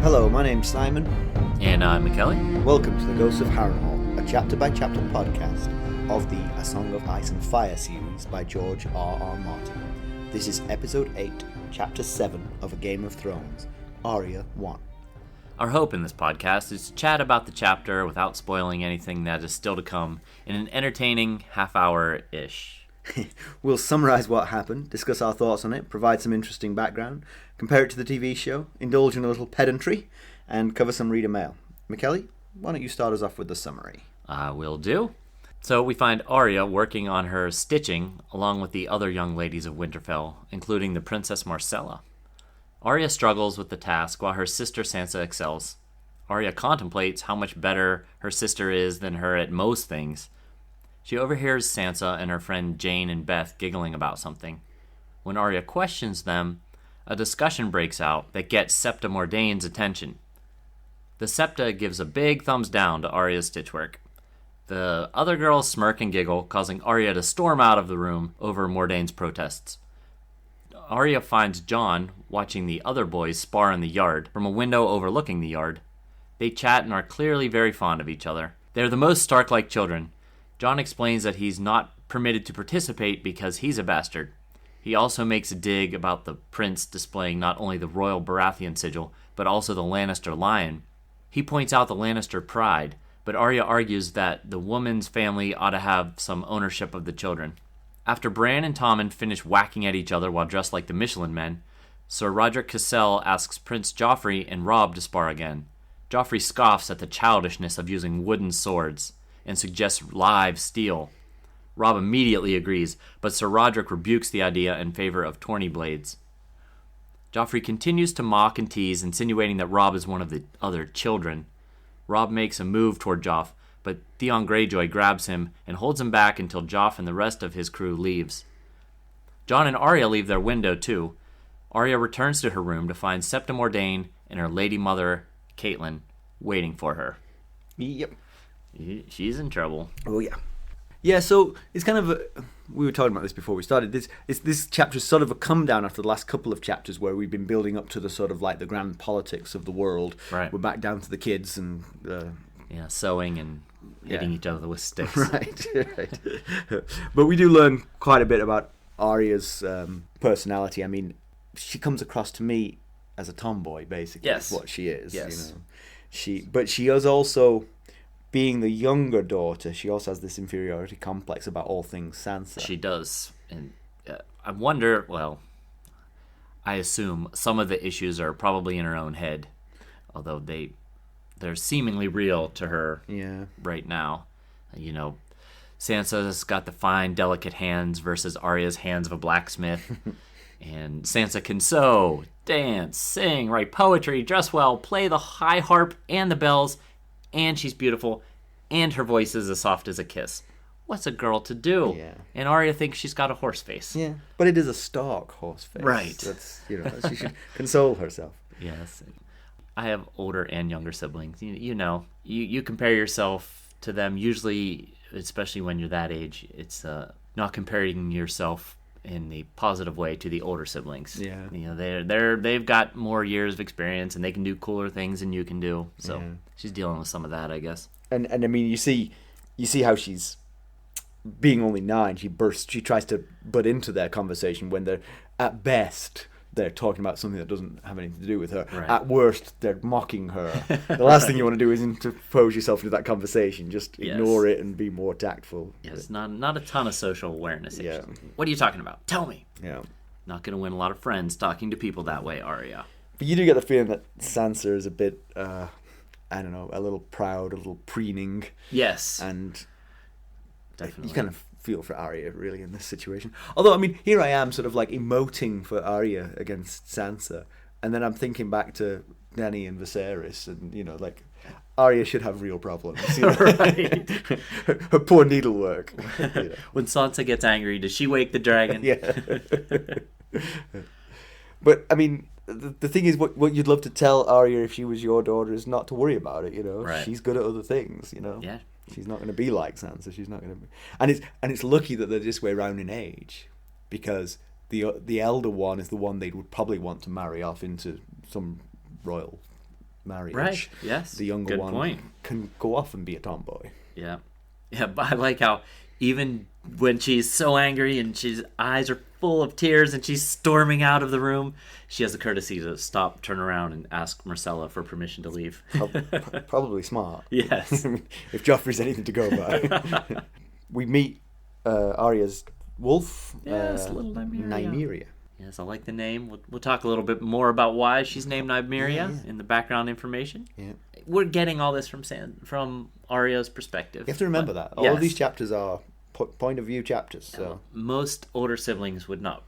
Hello, my name's Simon. And I'm Myrcella. Welcome to the Ghosts of Harrenhal, a chapter-by-chapter podcast of the A Song of Ice and Fire series by George R.R. Martin. This is Episode 8, Chapter 7 of A Game of Thrones, Arya 1. Our hope in this podcast is to chat about the chapter without spoiling anything that is still to come in an entertaining half-hour-ish. We'll summarise what happened, discuss our thoughts on it, provide some interesting background, compare it to the TV show, indulge in a little pedantry, and cover some reader mail. Myrcella, why don't you start us off with the summary? Will do. So we find Arya working on her stitching along with the other young ladies of Winterfell, including the Princess Myrcella. Arya struggles with the task while her sister Sansa excels. Arya contemplates how much better her sister is than her at most things. She overhears Sansa and her friend Jane and Beth giggling about something. When Arya questions them, a discussion breaks out that gets Septa Mordaine's attention. The Septa gives a big thumbs down to Arya's stitchwork. The other girls smirk and giggle, causing Arya to storm out of the room over Mordaine's protests. Arya finds Jon watching the other boys spar in the yard from a window overlooking the yard. They chat and are clearly very fond of each other. They're the most Stark-like children. Jon explains that he's not permitted to participate because he's a bastard. He also makes a dig about the prince displaying not only the royal Baratheon sigil, but also the Lannister lion. He points out the Lannister pride, but Arya argues that the woman's family ought to have some ownership of the children. After Bran and Tommen finish whacking at each other while dressed like the Michelin Men, Sir Rodrik Cassel asks Prince Joffrey and Robb to spar again. Joffrey scoffs at the childishness of using wooden swords and suggests live steel. Robb immediately agrees, but Sir Rodrik rebukes the idea in favor of tourney blades. Joffrey continues to mock and tease, insinuating that Robb is one of the other children. Robb makes a move toward Joff, but Theon Greyjoy grabs him and holds him back until Joff and the rest of his crew leaves. Jon and Arya leave their window too. Arya returns to her room to find Septa Mordaine and her lady mother, Catelyn, waiting for her. Yep. She's in trouble. Oh, yeah. Yeah, so it's kind of we were talking about this before we started. This chapter is sort of a come down after the last couple of chapters where we've been building up to the sort of like the grand politics of the world. Right. We're back down to the kids and sewing and hitting each other with sticks. Right. But we do learn quite a bit about Arya's personality. I mean, she comes across to me as a tomboy, basically. Yes. That's what she is. Yes. You know, but she is also, being the younger daughter, she also has this inferiority complex about all things Sansa. She does. And I wonder, I assume some of the issues are probably in her own head, although they're seemingly real to her right now. You know, Sansa's got the fine, delicate hands versus Arya's hands of a blacksmith. And Sansa can sew, dance, sing, write poetry, dress well, play the high harp and the bells, and she's beautiful, and her voice is as soft as a kiss. What's a girl to do? Yeah. And Arya thinks she's got a horse face. Yeah, but it is a Stark horse face. Right. That's, she should console herself. Yes. I have older and younger siblings. You compare yourself to them, usually, especially when you're that age, it's not comparing yourself in the positive way to the older siblings. Yeah. You know, they've got more years of experience and they can do cooler things than you can do. So she's dealing with some of that, I guess. And I mean, you see how she's, being only 9, she tries to butt into their conversation when they're, at best, they're talking about something that doesn't have anything to do with her. Right. At worst, they're mocking her. The last thing you want to do is interpose yourself into that conversation. Just ignore it and be more tactful. Yes, not a ton of social awareness. Yeah. What are you talking about? Tell me. Yeah. Not going to win a lot of friends talking to people that way, Arya. But you do get the feeling that Sansa is a bit, I don't know, a little proud, a little preening. Yes. And definitely. You kind of feel for Arya, really, in this situation. Although, I mean, here I am sort of like emoting for Arya against Sansa. And then I'm thinking back to Dany and Viserys. And, like, Arya should have real problems. Right. Her poor needlework. When Sansa gets angry, does she wake the dragon? Yeah. But, I mean, the thing is, what you'd love to tell Arya if she was your daughter is not to worry about it, Right. She's good at other things, Yeah. She's not going to be like Sansa. She's not going to be... And it's lucky that they're this way around in age, because the elder one is the one they would probably want to marry off into some royal marriage. Right, yes. The younger Good one point. can go off and be a tomboy. Yeah. Yeah, but I like how even when she's so angry and she's eyes are full of tears and she's storming out of the room, she has the courtesy to stop, turn around, and ask Myrcella for permission to leave. Probably smart. Yes. If Joffrey's anything to go by. We meet Arya's wolf, Yes, little Nymeria. Nymeria. Yes, I like the name. We'll talk a little bit more about why she's named Nymeria in the background information. Yeah. We're getting all this from Arya's perspective. You have to remember that. All of these chapters are point of view chapters. So most older siblings would not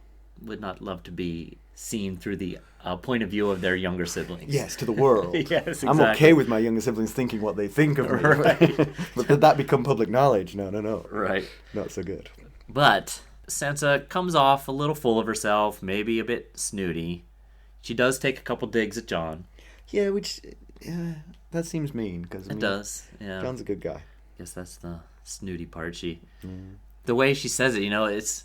love to be seen through the point of view of their younger siblings. Yes, to the world. Yes, exactly. I'm okay with my younger siblings thinking what they think of me. Right. But did that become public knowledge? No. Right. Not so good. But Sansa comes off a little full of herself, maybe a bit snooty. She does take a couple digs at Jon. Yeah, that seems mean. Because It does, yeah. Jon's a good guy. Guess that's the snooty part. The way she says it,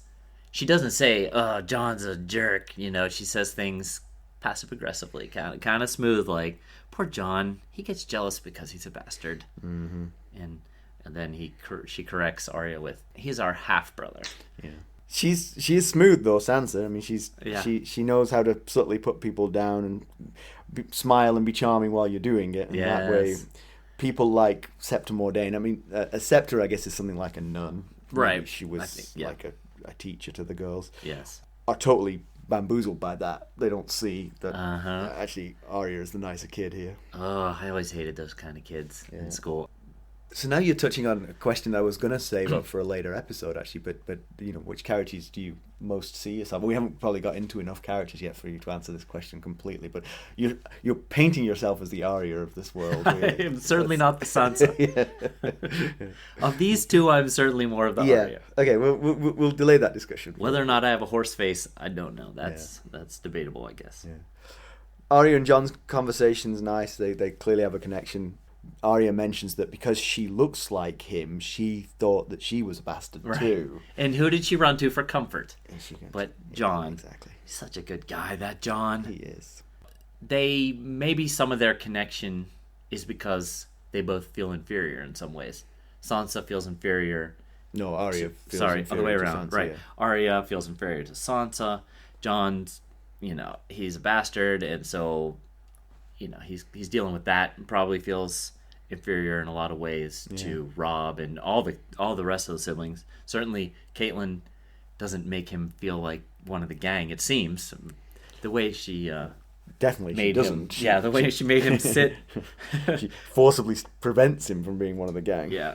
she doesn't say, "Oh, Jon's a jerk." She says things passive aggressively, kind of smooth, like, "Poor Jon, he gets jealous because he's a bastard." Mm-hmm. And then she corrects Arya with, "He's our half brother." Yeah. She is smooth though, Sansa. I mean, she knows how to subtly put people down and smile and be charming while you're doing it. And that way, people like Septa Mordaine. I mean, a Septa, I guess, is something like a nun. Right. Maybe she was like a teacher to the girls. Yes. Are totally bamboozled by that. They don't see that actually Arya is the nicer kid here. Oh, I always hated those kind of kids in school. So now you're touching on a question that I was going to save up for a later episode, actually. But which characters do you most see yourself? We haven't probably got into enough characters yet for you to answer this question completely. But you're painting yourself as the Arya of this world. Really. I'm certainly not the Sansa. Of these two, I'm certainly more of the Arya. Okay, we'll delay that discussion. Whether or not I have a horse face, I don't know. That's debatable, I guess. Yeah. Arya and Jon's conversation's nice. They clearly have a connection. Arya mentions that because she looks like him, she thought that she was a bastard too. And who did she run to for comfort? But Jon. Exactly. He's such a good guy, that Jon. He is. Maybe some of their connection is because they both feel inferior in some ways. Sansa feels inferior. No, Arya feels inferior. inferior Other way to around. Sansa, Right. yeah. Arya feels inferior to Sansa. Jon's, he's a bastard, and so, he's dealing with that and probably feels inferior in a lot of ways to Robb and all the rest of the siblings. Certainly, Catelyn doesn't make him feel like one of the gang. It seems the way she definitely made she doesn't. him. The way she made him sit. She forcibly prevents him from being one of the gang. Yeah,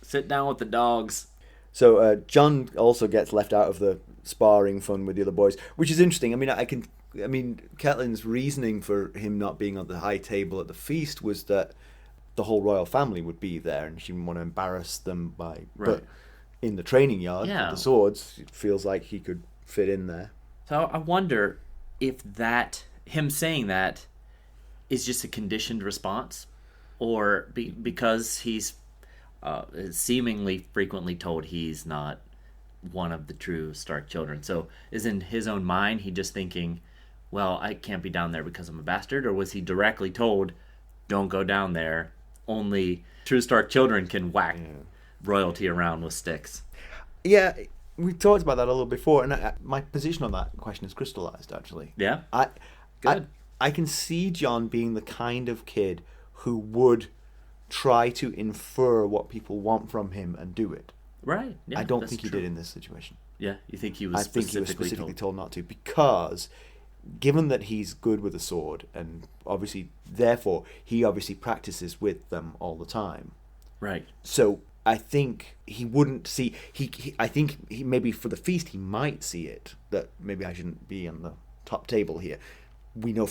sit down with the dogs. So Jon also gets left out of the sparring fun with the other boys, which is interesting. I mean, Catelyn's reasoning for him not being on the high table at the feast was that the whole royal family would be there, and she didn't want to embarrass them by. Right. But in the training yard, with the swords, it feels like he could fit in there. So I wonder if him saying that is just a conditioned response, or because he's seemingly frequently told he's not one of the true Stark children. So is in his own mind he just thinking, well, I can't be down there because I'm a bastard, or was he directly told, don't go down there? Only true Stark children can whack royalty around with sticks. Yeah, we talked about that a little before, and my position on that question is crystallized, actually. Yeah? I can see Jon being the kind of kid who would try to infer what people want from him and do it. Right. Yeah, I don't think he did in this situation. Yeah, you think he was specifically told not to, because given that he's good with a sword, and therefore he obviously practices with them all the time. Right. So I think he wouldn't see. I think maybe for the feast he might see it, that maybe I shouldn't be on the top table here. We know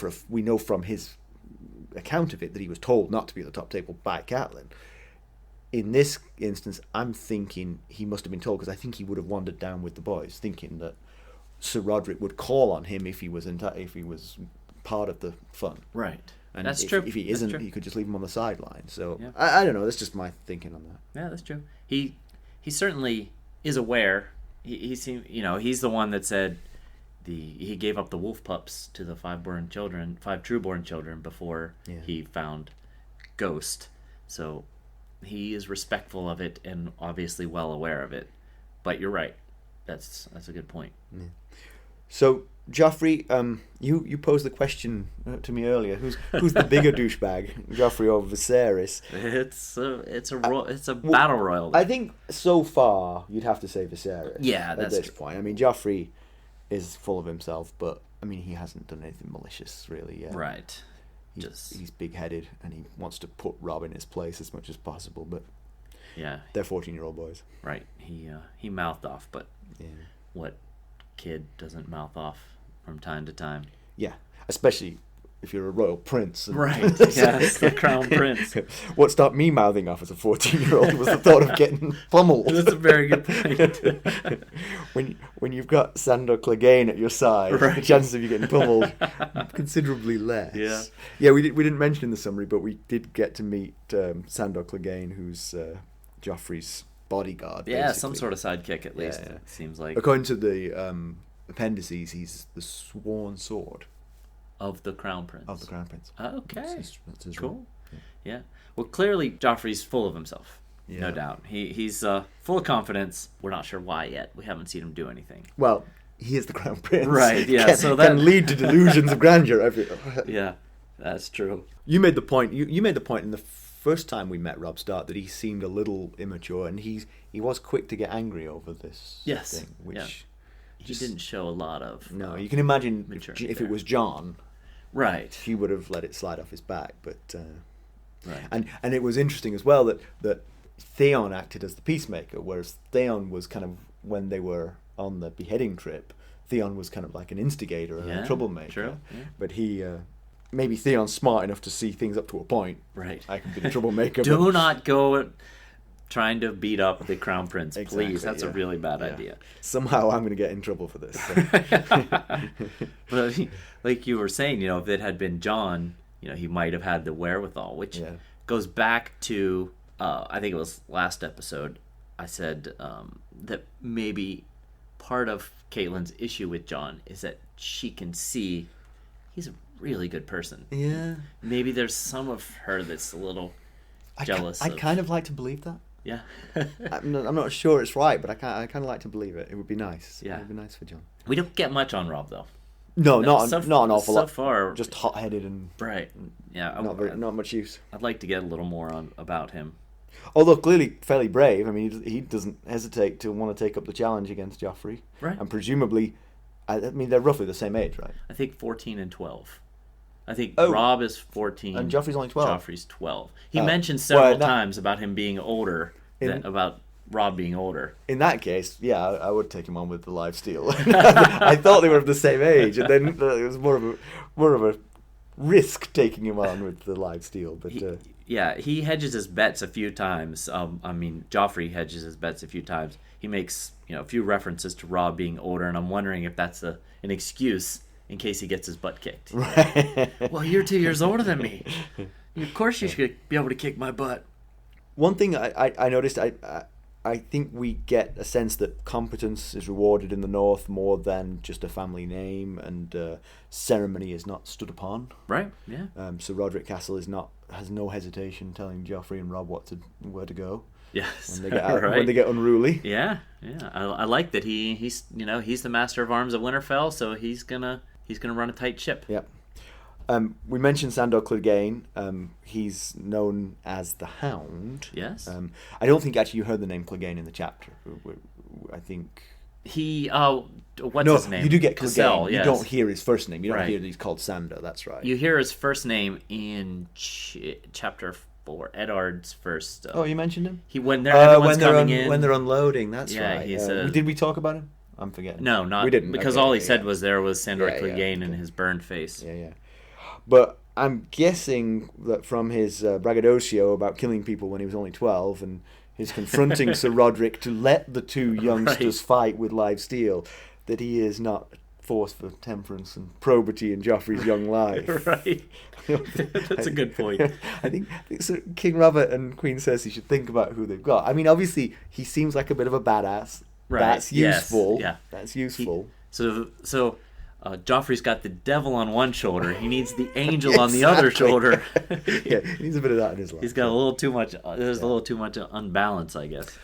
from his account of it that he was told not to be at the top table by Catelyn. In this instance, I'm thinking he must have been told, because I think he would have wandered down with the boys, thinking that Sir Roderick would call on him if he was part of the fun. Right. And that's true. If he isn't, he could just leave him on the sideline. So yeah. I don't know. That's just my thinking on that. Yeah, that's true. He certainly is aware. He seemed, he's the one that said, he gave up the wolf pups to the five true-born children before he found Ghost. So he is respectful of it and obviously well aware of it. But you're right. That's a good point. Yeah. So Joffrey, you posed the question to me earlier. Who's the bigger douchebag, Joffrey or Viserys? It's a battle royal. I think so far you'd have to say Viserys. Yeah, that's at this point. I mean, Joffrey is full of himself, but I mean, he hasn't done anything malicious really yet. Right. He's big-headed and he wants to put Robb in his place as much as possible, but yeah, they're 14-year-old boys. Right. He mouthed off, but yeah, what kid doesn't mouth off from time to time? Yeah, especially if you're a royal prince. Right. Yes, the crown prince. What stopped me mouthing off as a 14-year-old was the thought of getting pummeled. That's a very good point. when you've got Sandor Clegane at your side, right, the chances of you getting pummeled considerably less. Yeah. Yeah, we didn't mention in the summary, but we did get to meet Sandor Clegane, who's Joffrey's bodyguard. Yeah, basically. some sort of sidekick at least. Yeah. It seems like. According to the appendices, he's the sworn sword of the crown prince. Okay, that's his cool. role. Yeah. Well, clearly Joffrey's full of himself. Yeah. No doubt. He's full of confidence. We're not sure why yet. We haven't seen him do anything. Well, he is the crown prince. Right. Yeah. So that can lead to delusions of grandeur. Yeah, that's true. You made the point. You made the point in the first time we met Robb Stark that he seemed a little immature, and he was quick to get angry over this thing, which he didn't show a lot of. No, you can imagine if it was Jon, right? He would have let it slide off his back, but right. And it was interesting as well that Theon acted as the peacemaker, whereas Theon was kind of, when they were on the beheading trip, Theon was kind of like an instigator and a troublemaker. True. Yeah. But maybe Theon's smart enough to see things up to a point. Right. I can be the troublemaker. Do not go trying to beat up the crown prince, exactly, please. That's a really bad idea. Somehow I'm going to get in trouble for this. But like you were saying, if it had been Jon, he might have had the wherewithal, which goes back to, I think it was last episode, I said that maybe part of Caitlyn's issue with Jon is that she can see he's a really good person. Yeah. Maybe there's some of her that's a little jealous. I'd kind of like to believe that. Yeah. I'm not sure it's right, but I kind of like to believe it. It would be nice. Yeah. It would be nice for Jon. We don't get much on Robb, though. No, not an awful lot. So far. Just hot-headed and... Right. Yeah. Not much use. I'd like to get a little more about him. Although clearly fairly brave. I mean, he doesn't hesitate to want to take up the challenge against Joffrey. Right. And presumably, I mean, they're roughly the same age, right? I think 14 and 12. I think Robb is 14. And Joffrey's only 12. Joffrey's 12. He mentioned several times about him being older, about Robb being older. In that case, yeah, I would take him on with the live steel. I thought they were of the same age, and then it was more of a risk taking him on with the live steel. But he hedges his bets a few times. Joffrey hedges his bets a few times. He makes a few references to Robb being older, and I'm wondering if that's an excuse in case he gets his butt kicked. Right. Well, you're 2 years older than me. Of course you should be able to kick my butt. One thing I noticed, I think we get a sense that competence is rewarded in the North more than just a family name, and ceremony is not stood upon. Right. Yeah. So Roderick Castle has no hesitation telling Joffrey and Robb where to go. Yes. When they get unruly. Yeah. Yeah. I like that he's the master of arms of Winterfell, so he's gonna run a tight ship. Yep. We mentioned Sandor Clegane. He's known as the Hound. Yes. I don't think actually you heard the name Clegane in the chapter. I think he. What's his name? You do get Clegane. Yes. You don't hear his first name. You don't hear that he's called Sandor. That's right. You hear his first name in chapter 4. Eddard's first. You mentioned him. Everyone's coming in when they're unloading. That's right. Did we talk about him? I'm forgetting. No, we didn't. Because all he said was there was Sandor Clegane and his burned face. Yeah. But I'm guessing that from his braggadocio about killing people when he was only 12 and his confronting Sir Roderick to let the two youngsters fight with live steel, that he is not force for temperance and probity in Joffrey's young life. Right. That's a good point. I think Sir King Robert and Queen Cersei should think about who they've got. I mean, obviously, he seems like a bit of a badass. Right. That's useful. Yes. Yeah. That's useful. So Joffrey's got the devil on one shoulder. He needs the angel on the other shoulder. Yeah, he needs a bit of that in his life. He's got a little too much. There's a little too much unbalance, I guess.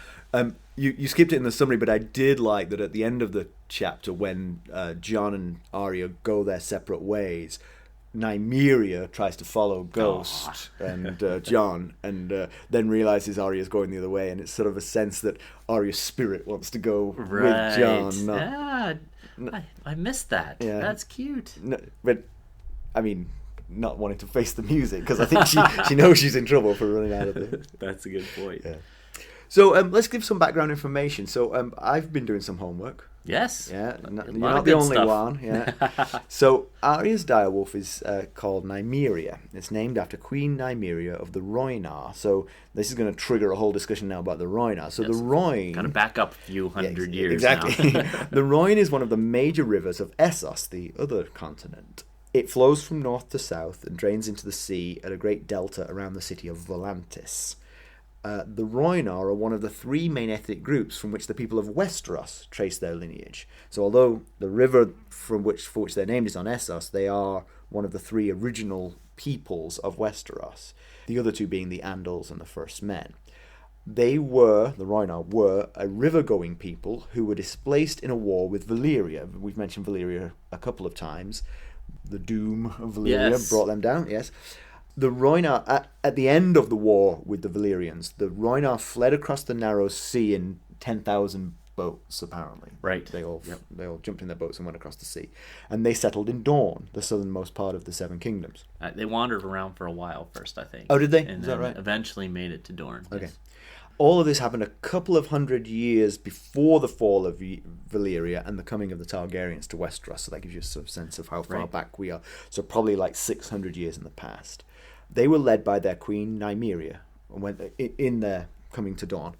You skipped it in the summary, but I did like that at the end of the chapter when Jon and Arya go their separate ways, Nymeria tries to follow Ghost and Jon, and then realizes Arya's going the other way, and it's sort of a sense that Arya's spirit wants to go with Jon. I missed that. Yeah. That's cute. No, but I mean, not wanting to face the music because I think she knows she's in trouble for running out of it. That's a good point. Yeah. So let's give some background information. So I've been doing some homework. Yes. Yeah, you're not the only one. Yeah. So Arya's direwolf is called Nymeria. It's named after Queen Nymeria of the Rhoynar. So this is going to trigger a whole discussion now about the Rhoynar. So the Rhoyne... Got to back up a few hundred years exactly. now. The Rhoyne is one of the major rivers of Essos, the other continent. It flows from north to south and drains into the sea at a great delta around the city of Volantis. The Rhoynar are one of the three main ethnic groups from which the people of Westeros trace their lineage. So although the river for which they're named is on Essos, they are one of the three original peoples of Westeros, the other two being the Andals and the First Men. The Rhoynar were a river-going people who were displaced in a war with Valyria. We've mentioned Valyria a couple of times. The doom of Valyria brought them down, yes. The Rhoynar, at the end of the war with the Valyrians, the Rhoynar fled across the narrow sea in 10,000 boats, apparently. Right. They all jumped in their boats and went across the sea. And they settled in Dorne, the southernmost part of the Seven Kingdoms. They wandered around for a while first, I think. Oh, did they? And is that right? Eventually made it to Dorne. Okay. Yes. All of this happened a couple of hundred years before the fall of Valyria and the coming of the Targaryens to Westeros. So that gives you a sort of sense of how far back we are. So probably like 600 years in the past. They were led by their queen, Nymeria, in their coming to Dorne.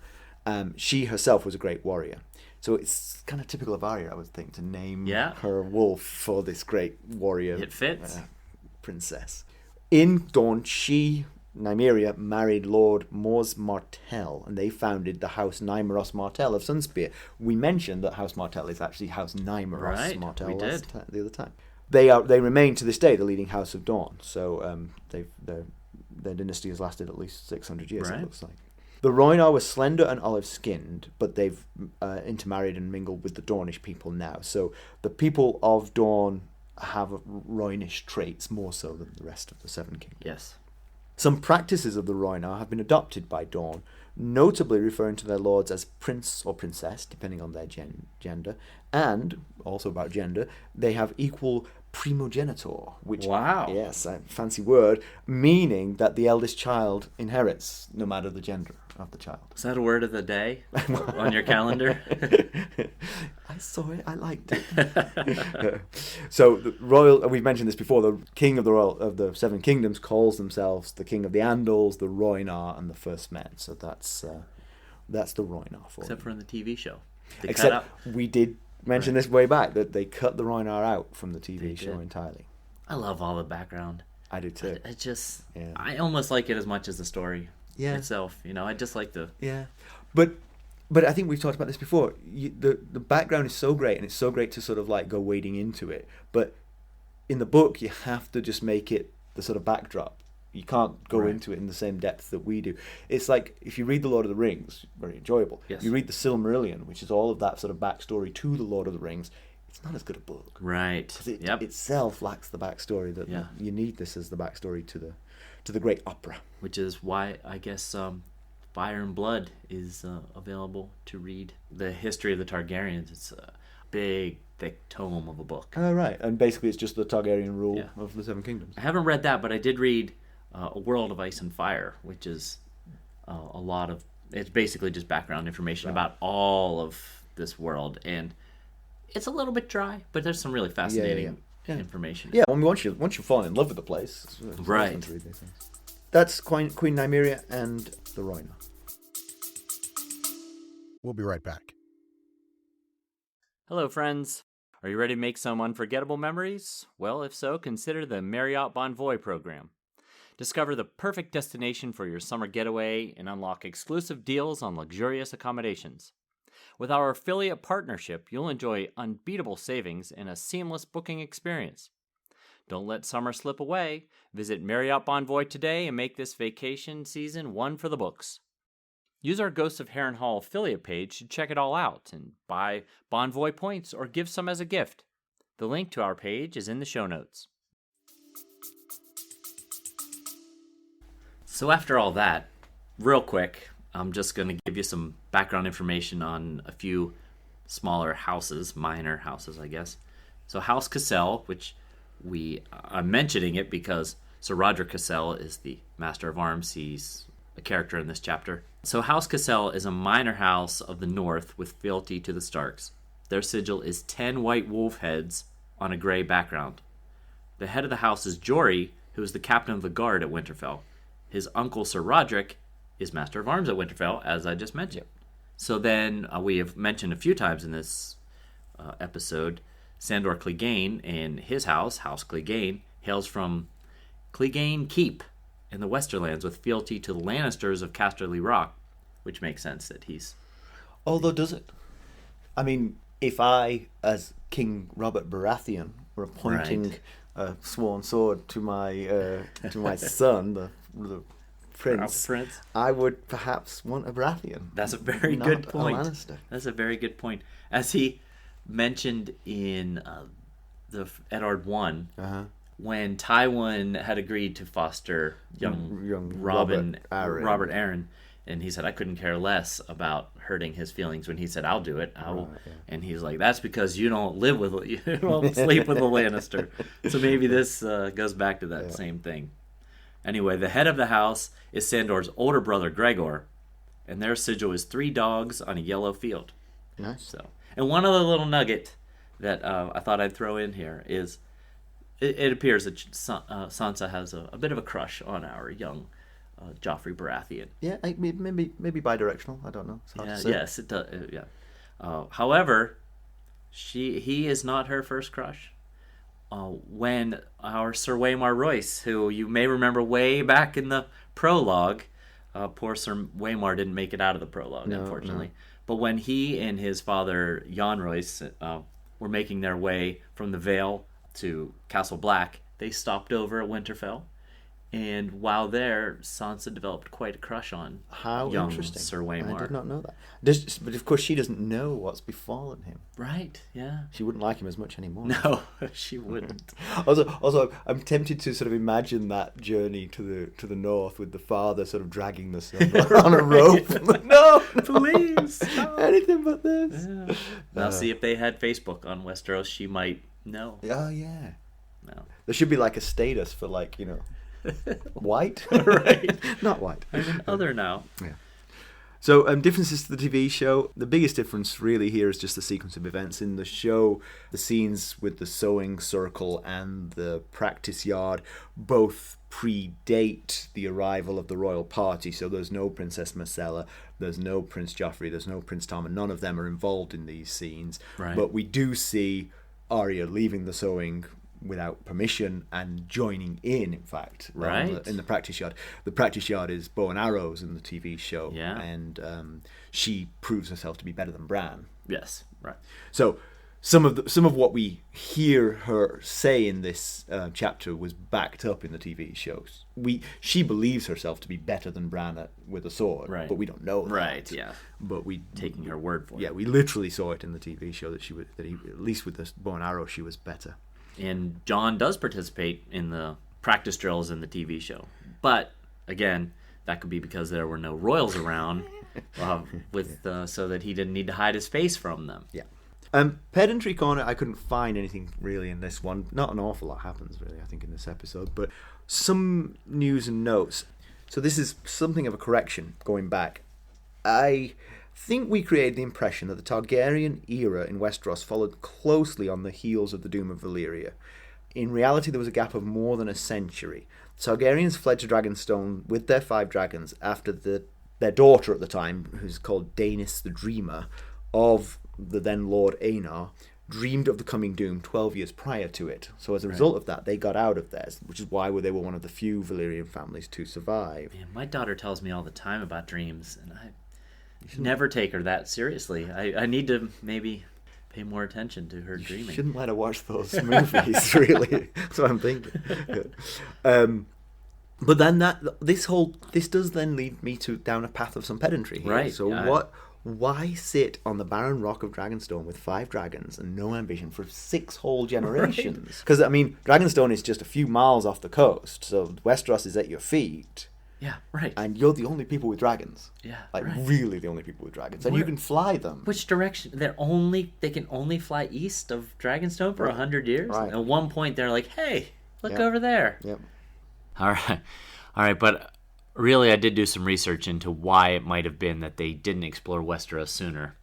She herself was a great warrior. So it's kind of typical of Arya, I would think, to name her wolf for this great warrior. It fits. Princess. In Dorne, Nymeria, married Lord Mors Martell, and they founded the House Nymeros Martell of Sunspear. We mentioned that House Martell is actually House Nymeros Martell we did. the other time. They remain to this day the leading house of Dorne. So their dynasty has lasted at least 600 years. It looks like. The Rhoynar were slender and olive-skinned, but they've intermarried and mingled with the Dornish people now. So the people of Dorne have Rhoynish traits more so than the rest of the Seven Kingdoms. Yes. Some practices of the Rhoynar have been adopted by Dorne, notably referring to their lords as prince or princess, depending on their gender, and, also about gender, they have equal primogenitor, which, yes, a fancy word, meaning that the eldest child inherits no matter the gender of the child. Is that a word of the day on your calendar? I saw it. I liked it. So the royal. We've mentioned this before. The king of the Seven Kingdoms calls themselves the king of the Andals, the Rhoynar, and the First Men. So that's the Rhoynar for Except them. for in the TV show. Except we did mention this way back that they cut the Rhoynar out from the TV show entirely. I love all the background. I do too. I almost like it as much as the story itself. I just like the... Yeah. But I think we've talked about this before. The background is so great, and it's so great to sort of like go wading into it. But in the book, you have to just make it the sort of backdrop. You can't go into it in the same depth that we do. It's like if you read The Lord of the Rings, very enjoyable. Yes. You read the Silmarillion, which is all of that sort of backstory to The Lord of the Rings. It's not as good a book. Right. Because it itself lacks the backstory that you need this as the backstory to the great opera. Which is why I guess Fire and Blood is available to read. The history of the Targaryens. It's a big, thick tome of a book. Oh, right. And basically it's just the Targaryen rule of the Seven Kingdoms. I haven't read that, but I did read A World of Ice and Fire, which is a lot of... It's basically just background information about all of this world. And it's a little bit dry, but there's some really fascinating information. Yeah, once you fall in love with the place. It's right. fun to read these things. That's Queen Nymeria and the Rhoynar. We'll be right back. Hello, friends. Are you ready to make some unforgettable memories? Well, if so, consider the Marriott Bonvoy program. Discover the perfect destination for your summer getaway and unlock exclusive deals on luxurious accommodations. With our affiliate partnership, you'll enjoy unbeatable savings and a seamless booking experience. Don't let summer slip away. Visit Marriott Bonvoy today and make this vacation season one for the books. Use our Ghosts of Harrenhal affiliate page to check it all out and buy Bonvoy points or give some as a gift. The link to our page is in the show notes. So after all that, real quick, I'm just going to give you some background information on a few smaller houses, minor houses, I guess. So House Cassell, which I'm mentioning it because Sir Roderick Cassell is the Master of Arms. He's a character in this chapter. So House Cassell is a minor house of the north with fealty to the Starks. Their sigil is 10 white wolf heads on a gray background. The head of the house is Jory, who is the captain of the guard at Winterfell. His uncle, Sir Roderick, is Master of Arms at Winterfell, as I just mentioned. So then we have mentioned a few times in this episode, Sandor Clegane and his house, House Clegane, hails from Clegane Keep in the Westerlands with fealty to the Lannisters of Casterly Rock, which makes sense that he's... Although, does it? I mean, if I, as King Robert Baratheon, were appointing a sworn sword to my son, the prince, I would perhaps want a Baratheon. That's a very good point. That's a very good point. As he mentioned in the Eddard 1, when Tywin had agreed to foster young Robert Arryn, and he said, I couldn't care less about hurting his feelings when he said, I'll do it. And he's like, that's because you don't sleep with a Lannister. So maybe this goes back to that same thing. Anyway, the head of the house is Sandor's older brother, Gregor, and their sigil is 3 dogs on a yellow field. Nice. So, and one other little nugget that I thought I'd throw in here is it appears that Sansa has a bit of a crush on our young Joffrey Baratheon. Yeah, maybe bidirectional. I don't know. It's hard to say. Yes, it does. However, he is not her first crush. When our Sir Waymar Royce, who you may remember way back in the prologue, poor Sir Waymar didn't make it out of the prologue, unfortunately. No. But when he and his father, Jon Royce, were making their way from the Vale to Castle Black, they stopped over at Winterfell. And while there, Sansa developed quite a crush on young Sir Waymar. I did not know that. But of course, she doesn't know what's befallen him. Right, yeah. She wouldn't like him as much anymore. No, she wouldn't. Also, I'm tempted to sort of imagine that journey to the north with the father sort of dragging the son on a rope. No, please, anything but this. Yeah. Now, see if they had Facebook on Westeros, she might know. Oh yeah. No, there should be like a status for white, right? Not white. I'm an other now. Yeah. So, differences to the TV show. The biggest difference really here is just the sequence of events. In the show, the scenes with the sewing circle and the practice yard both predate the arrival of the royal party. So there's no Princess Myrcella, there's no Prince Joffrey, there's no Prince Tom, and none of them are involved in these scenes. Right. But we do see Arya leaving the sewing without permission and joining in fact, right, in the practice yard. The practice yard is bow and arrows in the TV show, yeah, and she proves herself to be better than Bran. Yes, right. So some of what we hear her say in this chapter was backed up in the TV shows. She believes herself to be better than Bran with a sword, right, but we don't know that. Right, yeah. But we taking her word for it. Yeah, we literally saw it in the TV show that at least with the bow and arrow she was better. And Jon does participate in the practice drills in the TV show. But, again, that could be because there were no royals around so that he didn't need to hide his face from them. Yeah. Pedantry corner, I couldn't find anything really in this one. Not an awful lot happens, really, I think, in this episode. But some news and notes. So this is something of a correction going back. I think we created the impression that the Targaryen era in Westeros followed closely on the heels of the doom of Valyria. In reality, there was a gap of more than a century. The Targaryens fled to Dragonstone with their 5 dragons after their daughter at the time, who's called Daenerys the Dreamer, of the then Lord Aenar, dreamed of the coming doom 12 years prior to it. So as a result of that, they got out of theirs, which is why they were one of the few Valyrian families to survive. Man, my daughter tells me all the time about dreams, and never take her that seriously. I need to maybe pay more attention to her dreaming. You shouldn't let her watch those movies, really. That's what I'm thinking. But then this does then lead me down a path of some pedantry here. Right. So why sit on the barren rock of Dragonstone with 5 dragons and no ambition for 6 whole generations? Because, I mean, Dragonstone is just a few miles off the coast, so Westeros is at your feet. Yeah, right. And you're the only people with dragons. Yeah, really the only people with dragons. And you can fly them. Which direction? They can only fly east of Dragonstone for 100 years? Right. At one point, they're like, hey, look over there. Yep. All right, but really I did do some research into why it might have been that they didn't explore Westeros sooner.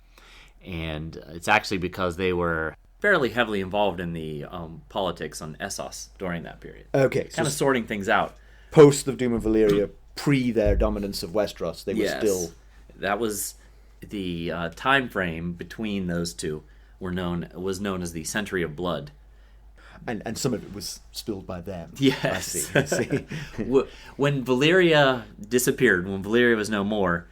And it's actually because they were fairly heavily involved in the politics on Essos during that period. Okay. Kind of sorting things out. Post the Doom of Valyria, pre their dominance of Westeros, they were still... That was the time frame between those two was known as the Century of Blood. And some of it was spilled by them. Yes. I see. When Valyria disappeared, when Valyria was no more,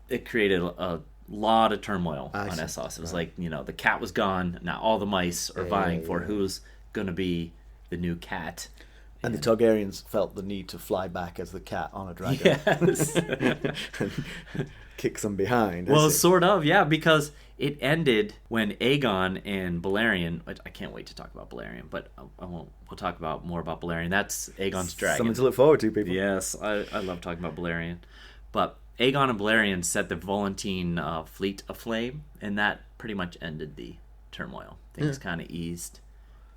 it created a lot of turmoil on Essos. It was like, the cat was gone, now all the mice are vying for who's going to be the new cat. And the Targaryens felt the need to fly back as the cat on a dragon. Yes. Kick some behind. Well, sort of, yeah, because it ended when Aegon and Balerion, which I can't wait to talk about Balerion, but I won't. We'll talk about more about Balerion. That's Aegon's dragon. Something to look forward to, people. Yes, I love talking about Balerion. But Aegon and Balerion set the Volantene fleet aflame, and that pretty much ended the turmoil. Things kind of eased,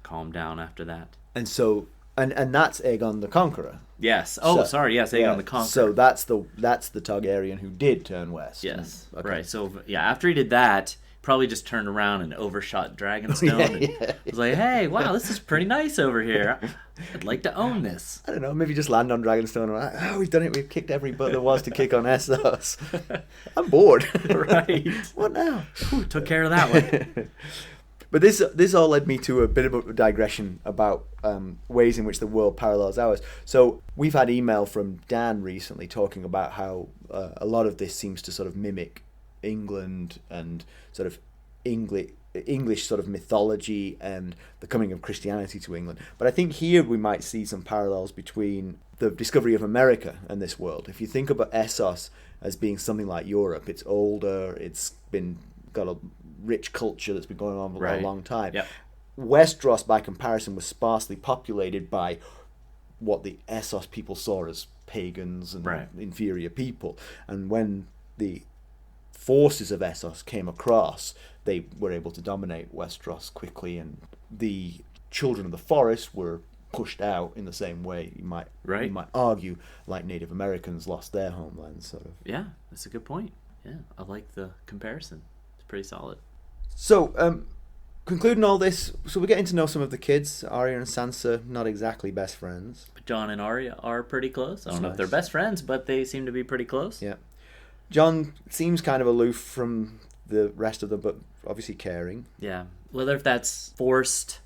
calmed down after that. And so... And that's Aegon the Conqueror. Yes. Oh, sorry. Yes, Aegon the Conqueror. So that's the Targaryen who did turn west. Yes. Okay. Right. So after he did that, probably just turned around and overshot Dragonstone. and was like, hey, wow, this is pretty nice over here. I'd like to own this. I don't know. Maybe just land on Dragonstone. And like, we've done it. We've kicked every butt there was to kick on Essos. I'm bored. Right. What now? Took care of that one. But this all led me to a bit of a digression about ways in which the world parallels ours. So we've had email from Dan recently talking about how a lot of this seems to sort of mimic England and sort of English sort of mythology and the coming of Christianity to England. But I think here we might see some parallels between the discovery of America and this world. If you think about Essos as being something like Europe, it's older, it's got a rich culture that's been going on for a long time. Yep. Westeros, by comparison, was sparsely populated by what the Essos people saw as pagans and inferior people. And when the forces of Essos came across, they were able to dominate Westeros quickly, and the children of the forest were pushed out in the same way you might argue like Native Americans lost their homelands, sort of. Yeah, that's a good point. Yeah, I like the comparison. It's pretty solid. So, concluding all this, so we're getting to know some of the kids. Arya and Sansa, not exactly best friends. But Jon and Arya are pretty close. I don't know if they're best friends, but they seem to be pretty close. Yeah. Jon seems kind of aloof from the rest of them, but obviously caring. Yeah. Whether if that's forced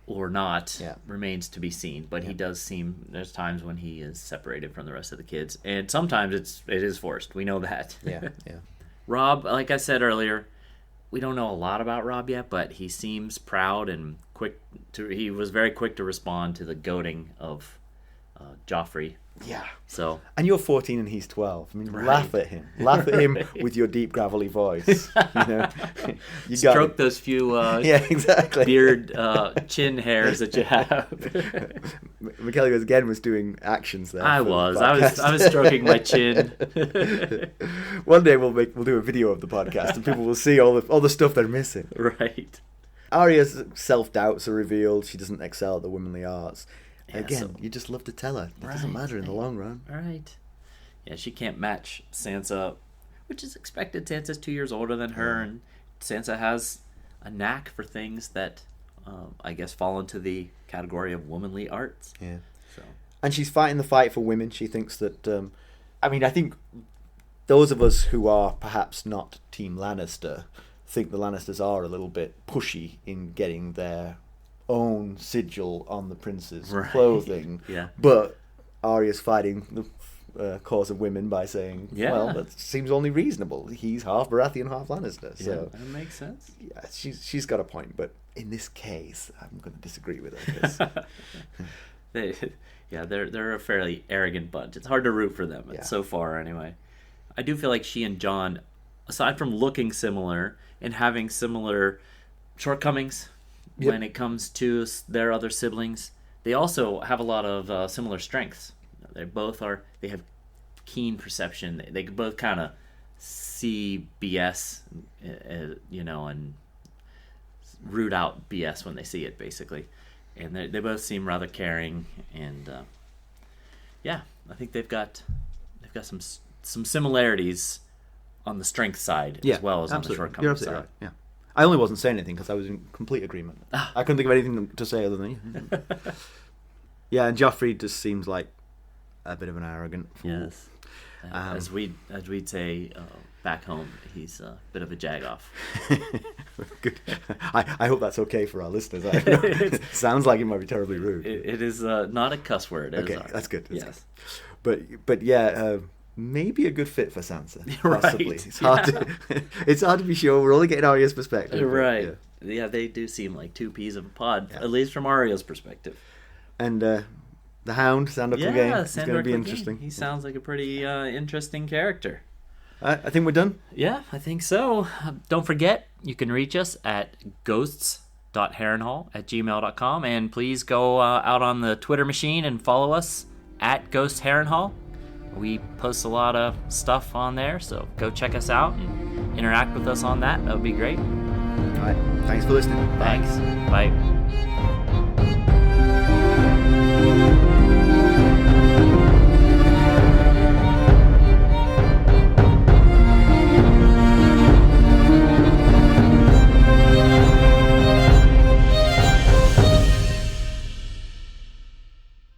or not remains to be seen. But he does seem, there's times when he is separated from the rest of the kids. And sometimes it is forced. We know that. Yeah. Robb, like I said earlier, we don't know a lot about Robb yet, but he seems proud and he was very quick to respond to the goading of Joffrey. Yeah. So. And you're 14 and he's 12. I mean, laugh at him. Laugh at him with your deep, gravelly voice. You stroke those few exactly. beard, chin hairs that you have. Myrcella was doing actions there. I was stroking my chin. One day we'll do a video of the podcast and people will see all the stuff they're missing. Right. Arya's self-doubts are revealed. She doesn't excel at the womanly arts. Yeah, Again, you just love to tell her. It doesn't matter in the long run. Right. Yeah, she can't match Sansa, which is expected. Sansa's 2 years older than her, and Sansa has a knack for things that I guess fall into the category of womanly arts. Yeah. So. And she's fighting the fight for women. She thinks that... I think those of us who are perhaps not Team Lannister think the Lannisters are a little bit pushy in getting their own sigil on the prince's clothing. Yeah. But Arya's fighting cause of women by saying, Yeah. well, that seems only reasonable. He's half Baratheon, half Lannister. So that makes sense. yeah, she's got a point. But in this case, I'm going to disagree with her. 'Cause They're a fairly arrogant bunch. It's hard to root for them, so far anyway. I do feel like she and Jon, aside from looking similar and having similar shortcomings when it comes to their other siblings, they also have a lot of similar strengths. They have keen perception. They both kind of see BS, and root out BS when they see it, basically. And they both seem rather caring, and I think they've got some similarities on the strength side as well as absolutely. on the shortcomings You're absolutely side. right. Yeah, I only wasn't saying anything because I was in complete agreement. I couldn't think of anything to say other than you. Yeah, and Joffrey just seems like a bit of an arrogant fool. Yes, as we'd say back home, he's a bit of a jagoff. Good. I hope that's okay for our listeners. I don't know. It sounds like it might be terribly rude. It is not a cuss word. Okay, that's good. Yes, but yeah, maybe a good fit for Sansa. Right. Possibly. It's hard to be sure. We're only getting Arya's perspective. Right. Yeah, they do seem like two peas of a pod, at least from Arya's perspective. And the Hound, Sandor Clegane, is Sandor going to be Clegane. interesting. He sounds like a pretty interesting character. I think we're done. Yeah, I think so. Don't forget, you can reach us at ghosts.harrenhal@gmail.com, and please go out on the Twitter machine and follow us at Ghost Harrenhal. We post a lot of stuff on there, so go check us out and interact with us on that. That would be great. All right. Thanks for listening. Thanks. Bye.